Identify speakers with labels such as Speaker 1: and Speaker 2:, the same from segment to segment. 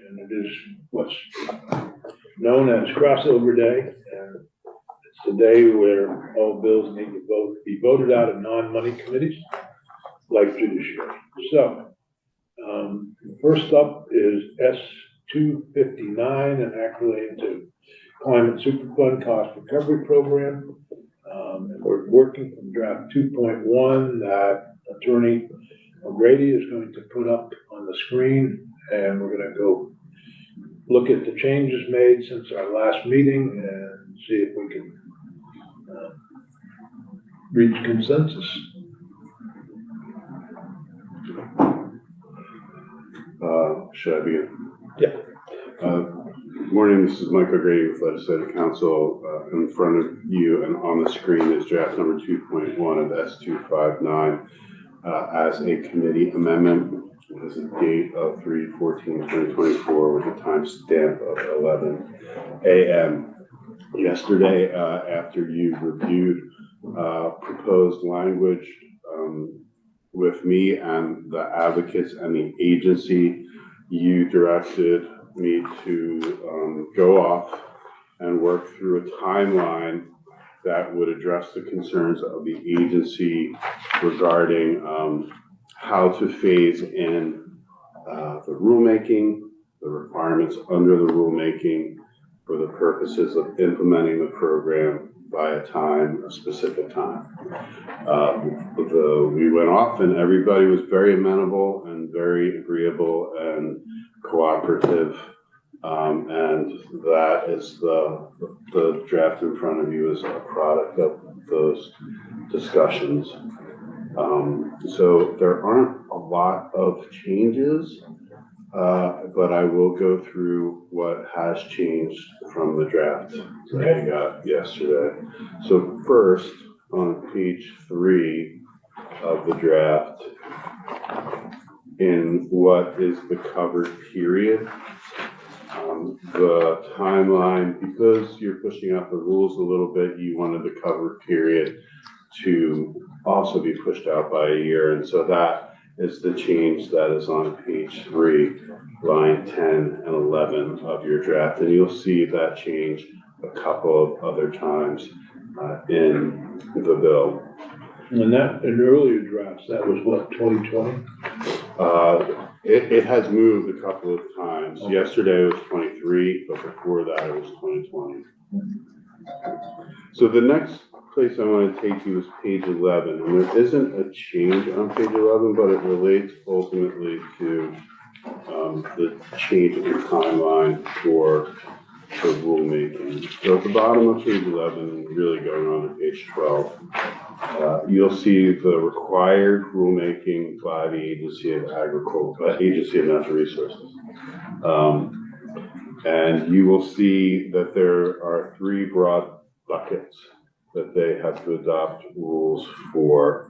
Speaker 1: and it is what's known as Crossover Day. And it's a day where all bills need to be voted out of non-money committees like Judiciary. So, first up is S-259, an act relating to Climate Superfund Cost Recovery Program. And we're working from draft 2.1 that Attorney O'Grady is going to put up on the screen, and we're going to go look at the changes made since our last meeting and see if we can reach consensus.
Speaker 2: Should I begin?
Speaker 1: Yeah.
Speaker 2: Good morning, this is Mike O'Grady with Legislative Council. In front of you and on the screen is draft number 2.1 of S259 as a committee amendment. It has a date of 3/14/2024 with a timestamp of 11 a.m. Yesterday, after you reviewed proposed language with me and the advocates and the agency, you directed me to go off and work through a timeline that would address the concerns of the agency regarding how to phase in the rulemaking, the requirements under the rulemaking for the purposes of implementing the program by a specific time. We went off and everybody was very amenable and very agreeable and cooperative. And that is the draft in front of you is a product of those discussions. So there aren't a lot of changes, but I will go through what has changed from the draft that you got yesterday. So first, on page 3 of the draft, in what is the covered period, the timeline, because you're pushing out the rules a little bit, you wanted the covered period to also be pushed out by a year. And so that is the change that is on page 3, line 10 and 11 of your draft. And you'll see that change a couple of other times in the bill.
Speaker 1: And that, in earlier drafts, that was what, 2020?
Speaker 2: It has moved a couple of times. Okay. Yesterday it was 23, but before that it was 2020. So the next place I want to take you is page 11. And there isn't a change on page 11, but it relates ultimately to the change in the timeline for the rulemaking. So at the bottom of page 11, really going on to page 12, you'll see the required rulemaking by the Agency of Agriculture, Agency of Natural Resources. And you will see that there are 3 broad buckets that they have to adopt rules for.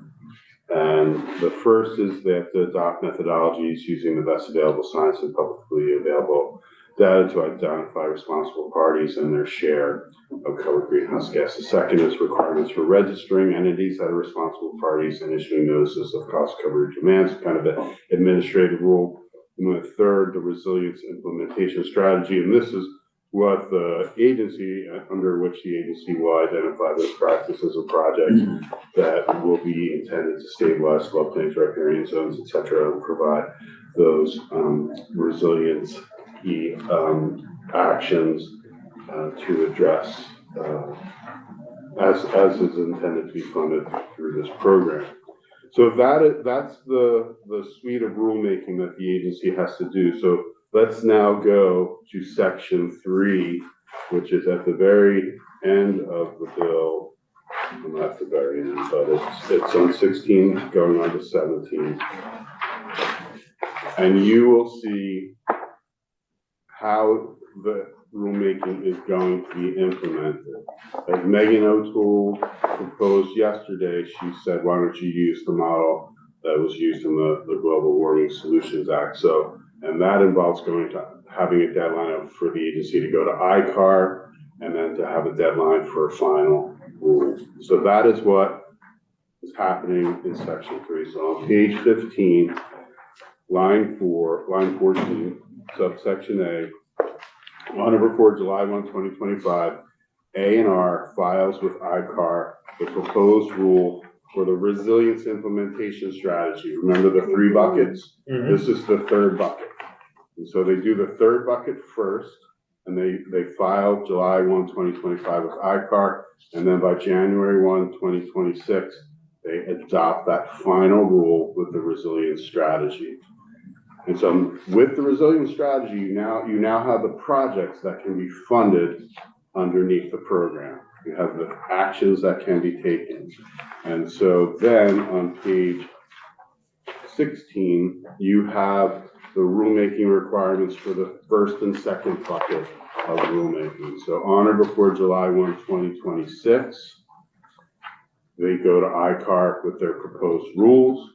Speaker 2: And the first is they have to adopt methodologies using the best available science and publicly available data to identify responsible parties and their share of covered greenhouse gas. The second is requirements for registering entities that are responsible parties and issuing notices of cost coverage demands, kind of an administrative rule. And the third, the resilience implementation strategy. And this is what the agency, under which the agency will identify those practices and projects that will be intended to stabilize floodplains, riparian zones, et cetera, and provide those resilience actions to address as is intended to be funded through this program. So that's the suite of rulemaking that the agency has to do. So let's now go to section 3, which is at the very end of the bill. Well, not at the very end, but it's on 16 going on to 17. And you will see how the rulemaking is going to be implemented. As Megan O'Toole proposed yesterday, she said, why don't you use the model that was used in the Global Warming Solutions Act. So, and that involves going to having a deadline for the agency to go to ICAR and then to have a deadline for a final rule. So that is what is happening in section 3. So on page 15, line 14, subsection A, on or before July 1, 2025, A&R files with ICAR the proposed rule for the resilience implementation strategy. Remember the 3 buckets?
Speaker 1: Mhm.
Speaker 2: This is the 3rd bucket. And so they do the 3rd bucket first, and they file July 1, 2025 with ICAR, and then by January 1, 2026, they adopt that final rule with the resilience strategy. And so with the resilience strategy, you now have the projects that can be funded underneath the program. You have the actions that can be taken. And so then on page 16, you have the rulemaking requirements for the 1st and 2nd bucket of rulemaking. So on or before July 1, 2026, they go to ICAR with their proposed rules.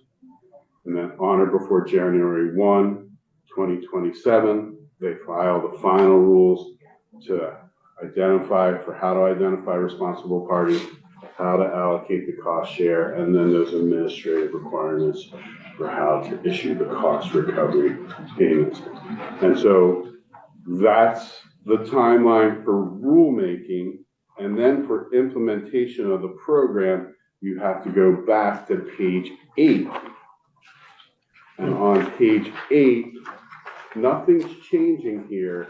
Speaker 2: And then on or before January 1, 2027, they file the final rules to identify how to identify responsible parties, how to allocate the cost share, and then those administrative requirements for how to issue the cost recovery payments. And so that's the timeline for rulemaking. And then for implementation of the program, you have to go back to page 8. And on page 8, nothing's changing here,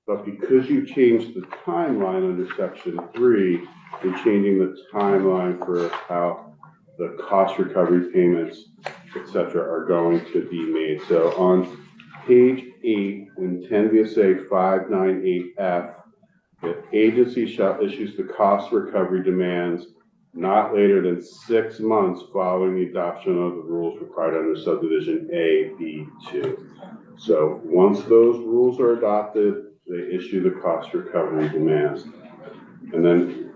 Speaker 2: but because you changed the timeline under section 3, you're changing the timeline for how the cost recovery payments, etc., are going to be made. So on page 8 in 10 VSA 598F, the agency shall issue the cost recovery demands not later than 6 months following the adoption of the rules required under subdivision A, B, 2. So once those rules are adopted, they issue the cost recovery demands. And then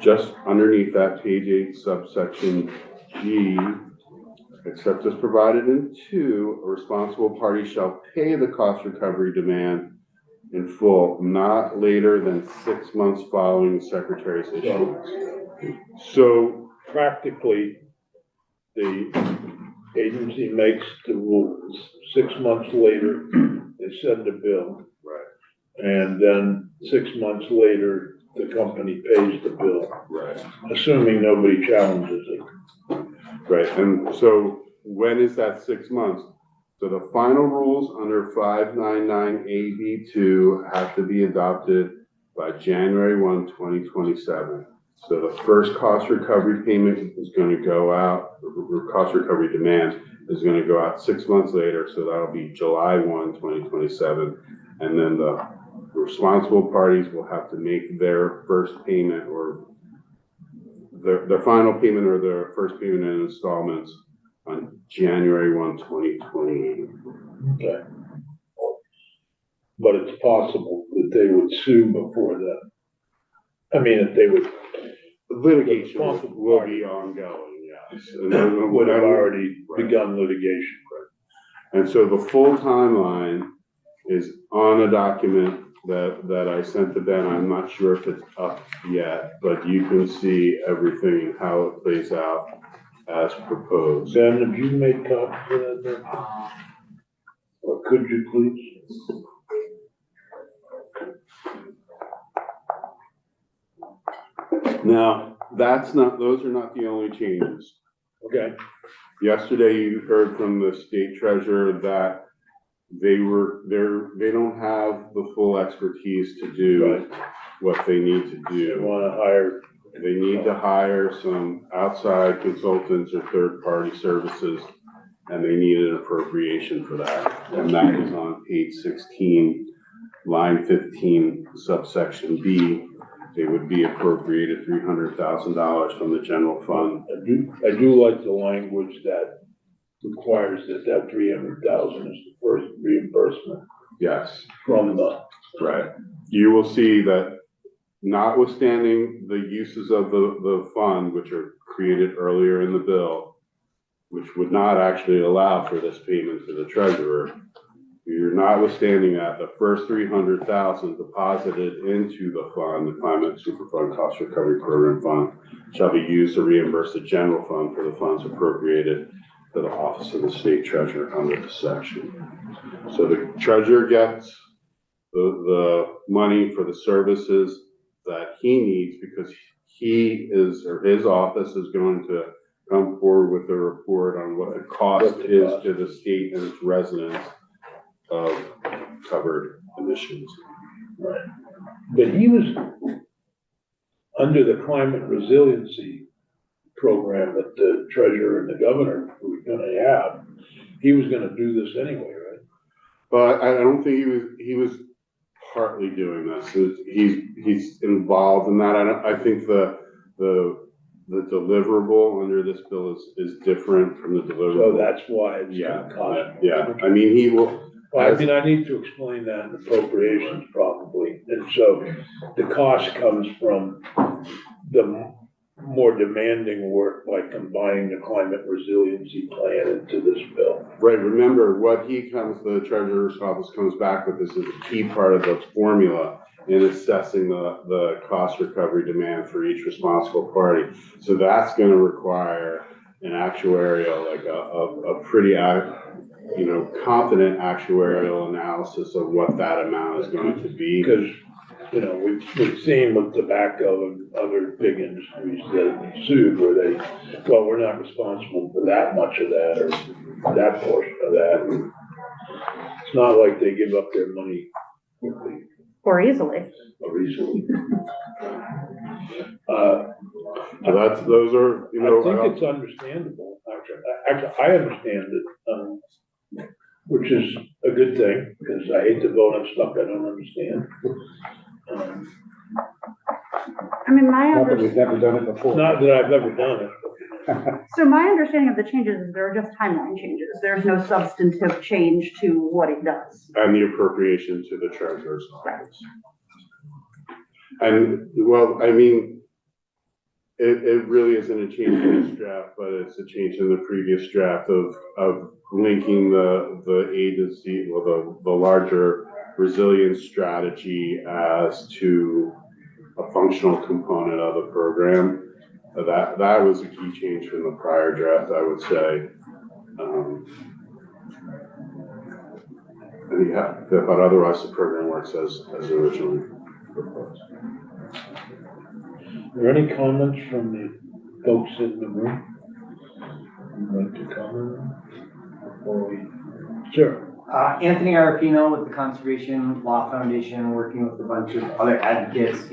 Speaker 2: just underneath that, page 8, subsection G, except as provided in 2, a responsible party shall pay the cost recovery demand in full, not later than 6 months following the Secretary's issuance. So
Speaker 1: Practically, the agency makes the rules. 6 months later, they send a bill.
Speaker 2: right,
Speaker 1: And then 6 months later, the company pays the bill,
Speaker 2: right,
Speaker 1: assuming nobody challenges it.
Speaker 2: right. And so when is that 6 months? So the final rules under 599AB2 have to be adopted by January 1, 2027. So the first cost recovery payment is going to go out, the cost recovery demand is going to go out 6 months later. So that'll be July 1, 2027. And then the responsible parties will have to make their first payment or their final payment or their first payment in installments on January 1, 2028.
Speaker 1: Okay. But it's possible that they would sue before that. I mean, if they would.
Speaker 2: Litigation will be ongoing, yes. And
Speaker 1: Would have already
Speaker 2: right.
Speaker 1: begun litigation.
Speaker 2: And so the full timeline is on a document that I sent to Ben. I'm not sure if it's up yet, but you can see everything and how it plays out as proposed.
Speaker 1: Ben, have you made copies of that? Or could you please?
Speaker 2: Now, those are not the only changes.
Speaker 1: Okay.
Speaker 2: Yesterday, you heard from the state treasurer that they don't have the full expertise to do what they need to do.
Speaker 1: They want to hire.
Speaker 2: They need to hire some outside consultants or third-party services, and they need an appropriation for that. And that is on page 16, line 15, subsection B. They would be appropriated $300,000 from the general fund.
Speaker 1: I do like the language that requires that 300,000 is the first reimbursement.
Speaker 2: Yes.
Speaker 1: From the.
Speaker 2: Right. You will see that notwithstanding the uses of the fund, which are created earlier in the bill, which would not actually allow for this payment to the treasurer, you're notwithstanding that the first 300,000 deposited into the fund, the Climate Superfund Cost Recovery Program Fund, shall be used to reimburse the general fund for the funds appropriated to the Office of the State Treasurer under the section. So the treasurer gets the money for the services that he needs because he is, or his office is going to come forward with a report on what the cost is to the state and its residents of covered emissions.
Speaker 1: Right. But he was under the climate resiliency program that the treasurer and the governor were gonna have. He was gonna do this anyway, right?
Speaker 2: But I don't think he was partly doing this. He's involved in that. I think the deliverable under this bill is different from the deliverable.
Speaker 1: So that's why it's gonna cost.
Speaker 2: Yeah, I mean, he will.
Speaker 1: Well, I mean, I need to explain that in appropriations probably, and so the cost comes from the more demanding work, like combining the climate resiliency plan into this bill.
Speaker 2: Right, remember, the treasurer's office comes back with this is a key part of the formula in assessing the cost recovery demand for each responsible party. So that's gonna require an actuarial, like a pretty, confident actuarial analysis of what that amount is going to be.
Speaker 1: Because, we've seen with tobacco and other big industries that have been sued where we're not responsible for that much of that or that portion of that. It's not like they give up their money quickly
Speaker 3: or easily.
Speaker 1: or easily.
Speaker 2: Those are,
Speaker 1: I think it's understandable, actually, I understand it, which is a good thing, because I hate to vote on stuff I don't understand.
Speaker 3: I mean,
Speaker 4: Not that we've never done it before.
Speaker 1: Not that I've ever done it.
Speaker 3: so my understanding of the changes is there are just timeline changes. There's no substantive change to what it does.
Speaker 2: And the appropriation to the treasurer's office. And, well, I mean, it really isn't a change in this draft, but it's a change in the previous draft of linking the agency, well, the larger resilience strategy as to a functional component of the program. That was a key change from the prior draft, I would say. And yeah, but otherwise the program works as originally proposed.
Speaker 1: Are there any comments from the folks in the room? You'd like to comment before we? Sure.
Speaker 5: Anthony Arapino with the Conservation Law Foundation, working with a bunch of other advocates.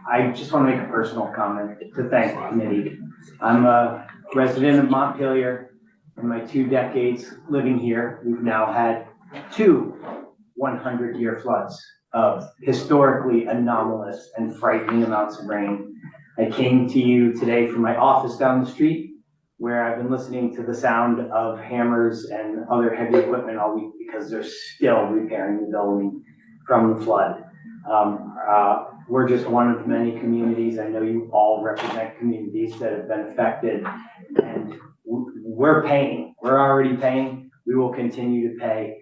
Speaker 5: I just want to make a personal comment to thank the committee. I'm a resident of Montpelier. In my 2 decades living here, we've now had 2 100-year floods of historically anomalous and frightening amounts of rain. I came to you today from my office down the street, where I've been listening to the sound of hammers and other heavy equipment all week because they're still repairing the building from the flood. We're just one of many communities. I know you all represent communities that have been affected, and we're paying. We're already paying. We will continue to pay.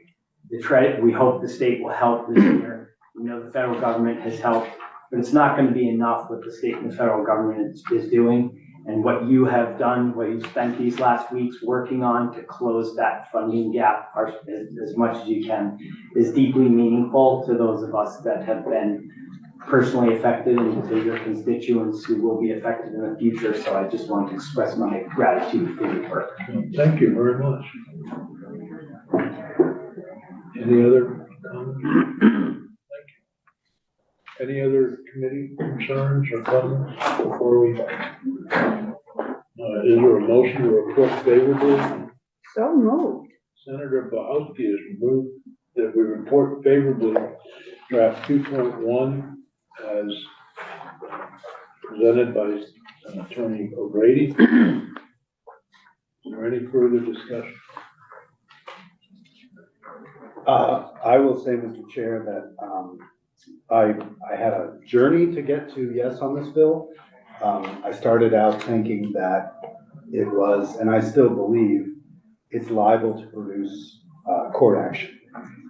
Speaker 5: We hope the state will help this year. We know the federal government has helped, but it's not going to be enough what the state and the federal government is doing. And what you have done, what you've spent these last weeks working on to close that funding gap as much as you can, is deeply meaningful to those of us that have been personally affected and to your constituents who will be affected in the future. So I just want to express my gratitude for your work.
Speaker 1: Thank you very much. Any other comments? Thank you. Any other committee concerns or comments before we? Is there a motion to report favorably?
Speaker 3: So moved.
Speaker 1: Senator Bałowski has moved that we report favorably draft 2.1 as presented by Attorney O'Grady. Is there any further discussion?
Speaker 4: I will say, Mr. Chair, that I had a journey to get to yes on this bill. I started out thinking that it was, and I still believe, it's liable to produce court action.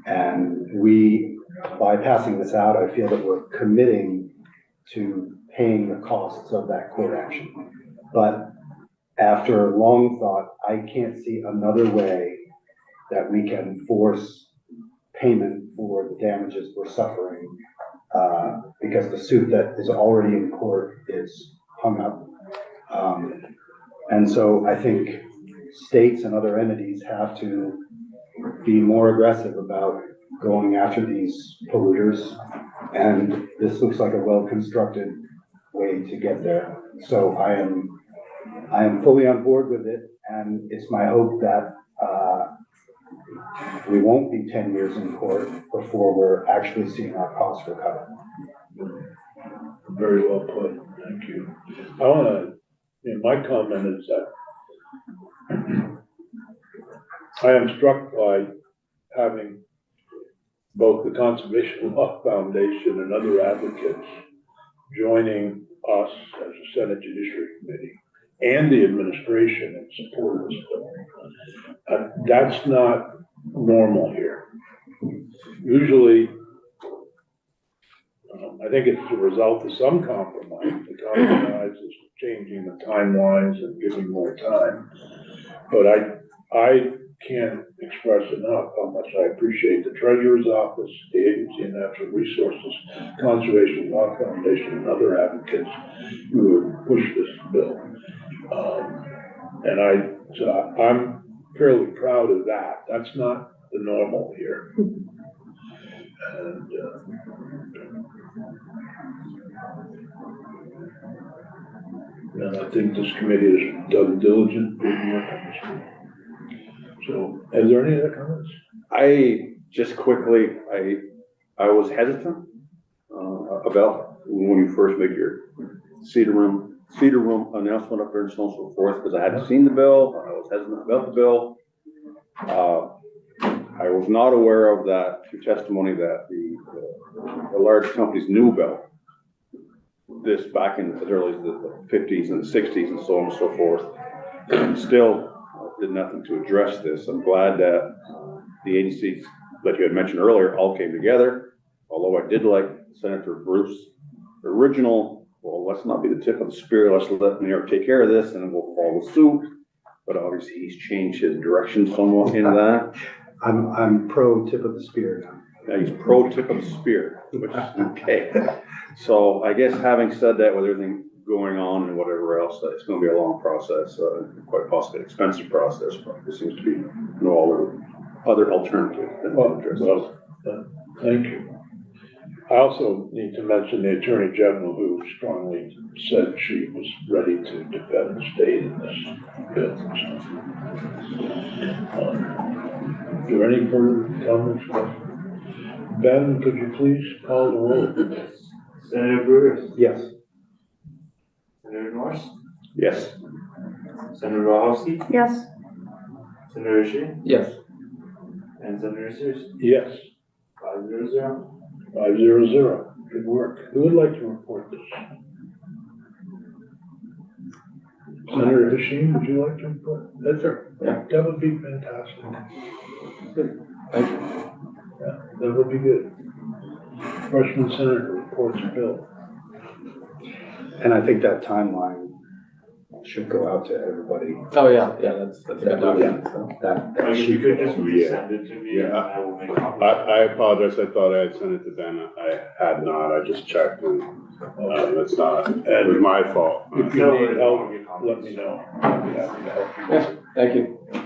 Speaker 4: And by passing this out, I feel that we're committing to paying the costs of that court action. But after long thought, I can't see another way that we can force payment for the damages we're suffering, because the suit that is already in court is hung up. And so I think states and other entities have to be more aggressive about going after these polluters. And this looks like a well-constructed way to get there. So I am fully on board with it, and it's my hope that we won't be 10 years in court before we're actually seeing our costs recovered.
Speaker 1: Very well put, thank you. My comment is that I am struck by having both the Conservation Law Foundation and other advocates joining us as a Senate Judiciary Committee and the administration in support of this bill. That's not normal here. Usually, I think it's the result of some compromise. The compromise is changing the timelines and giving more time. But I can't express enough how much I appreciate the Treasurer's Office, the Agency of Natural Resources, Conservation Law Foundation, and other advocates who have pushed this bill. So I'm fairly proud of that. That's not the normal here. And I think this committee has done diligent work on this. So, is there any other comments?
Speaker 6: Just quickly, I was hesitant about when you first make your Cedar Room announcement up there and so on and so forth, because I hadn't seen the bill. I was hesitant about the bill. I was not aware of that through testimony that the large companies knew about this back in as early as the 50s and the 60s and so on and so forth. And still did nothing to address this. I'm glad that the agencies that you had mentioned earlier all came together, although I did like Senator Bruce's original, well, let's not be the tip of the spear, let's let New York take care of this and we'll follow suit. But obviously he's changed his direction somewhat in that.
Speaker 4: I'm pro tip of the spear now.
Speaker 6: Yeah, he's pro tip of the spear, which is okay. So I guess having said that, with everything going on and whatever else, it's going to be a long process, quite possibly an expensive process, but there seems to be no other alternative than to address this.
Speaker 1: Thank you. I also need to mention the Attorney General, who strongly said she was ready to defend the state in this bill. Is there any further comments? Ben, could you please call the roll?
Speaker 7: Senator Bruce?
Speaker 4: Yes.
Speaker 7: Senator Norris?
Speaker 6: Yes.
Speaker 7: Senator Rogowski?
Speaker 3: Yes.
Speaker 7: Senator Shea?
Speaker 5: Yes.
Speaker 7: And Senator Sears?
Speaker 1: Yes,
Speaker 7: 500.
Speaker 1: 500. Good work. Who would like to report this? Senator Hashim, would you like to report? That's her.
Speaker 5: Yeah.
Speaker 1: That would be fantastic.
Speaker 5: Good. Thank you.
Speaker 1: Yeah, that would be good. Freshman senator reports a bill.
Speaker 4: And I think that timeline should go out to everybody.
Speaker 5: Oh, yeah, that's a good document, so.
Speaker 4: That
Speaker 7: If you could just
Speaker 2: Yeah.
Speaker 7: resend it to me, and
Speaker 2: Yeah.
Speaker 7: I will make copies.
Speaker 2: I apologize, I thought I had sent it to Ben, I had not, I just checked and, it's not, it was my fault.
Speaker 1: If you need help, let me know. I'd be happy to help you.
Speaker 5: Yeah, thank you.
Speaker 1: But,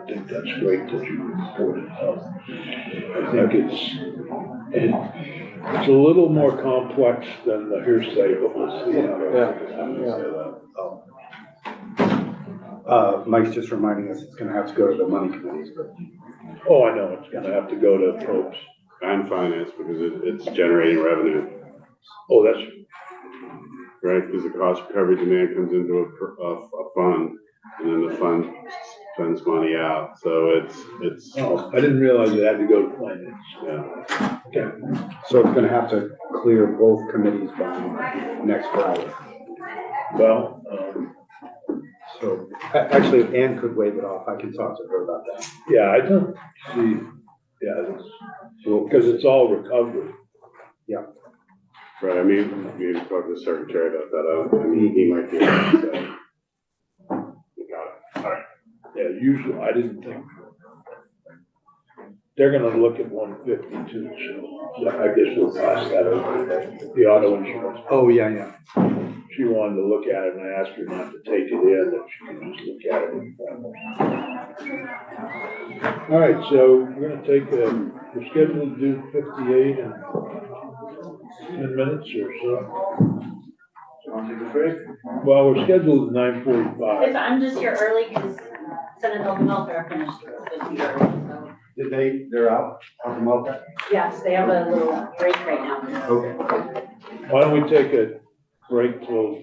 Speaker 1: I think that's great that you reported health. I think it's a little more complex than the hearsay, but we'll see how that.
Speaker 4: Mike's just reminding us it's gonna have to go to the money committees, but
Speaker 1: Oh, I know, it's gonna have to go to folks.
Speaker 2: And finance, because it's generating revenue,
Speaker 1: Oh, that's,
Speaker 2: right? Because the cost recovery demand comes into a fund, and then the fund spends money out, so it's,
Speaker 1: oh, I didn't realize it had to go to finance.
Speaker 2: yeah.
Speaker 1: Okay.
Speaker 4: so it's gonna have to clear both committees by next Friday.
Speaker 1: Well,
Speaker 4: So actually, Ann could waive it off. I can talk to her about that.
Speaker 1: yeah, I don't see, because it's all recovery.
Speaker 2: Right, I mean, maybe talk to the secretary about that, I mean, he might be able to say. You got it, all right.
Speaker 1: Yeah, usually, I didn't think. they're gonna look at 150 too, so I guess we'll pass that over, the auto insurance.
Speaker 4: Oh, yeah.
Speaker 1: She wanted to look at it, and I asked her not to take it in, that she could just look at it. All right, so we're gonna take we're scheduled to do 58 in 10 minutes or so.
Speaker 7: You wanna take a break?
Speaker 1: Well, we're scheduled at 9:45.
Speaker 8: I'm just here early because Senate Health and Welfare finished this year, so.
Speaker 4: They're out, on the welfare?
Speaker 8: Yes, they have a little break right now.
Speaker 4: Okay.
Speaker 1: Why don't we take a break till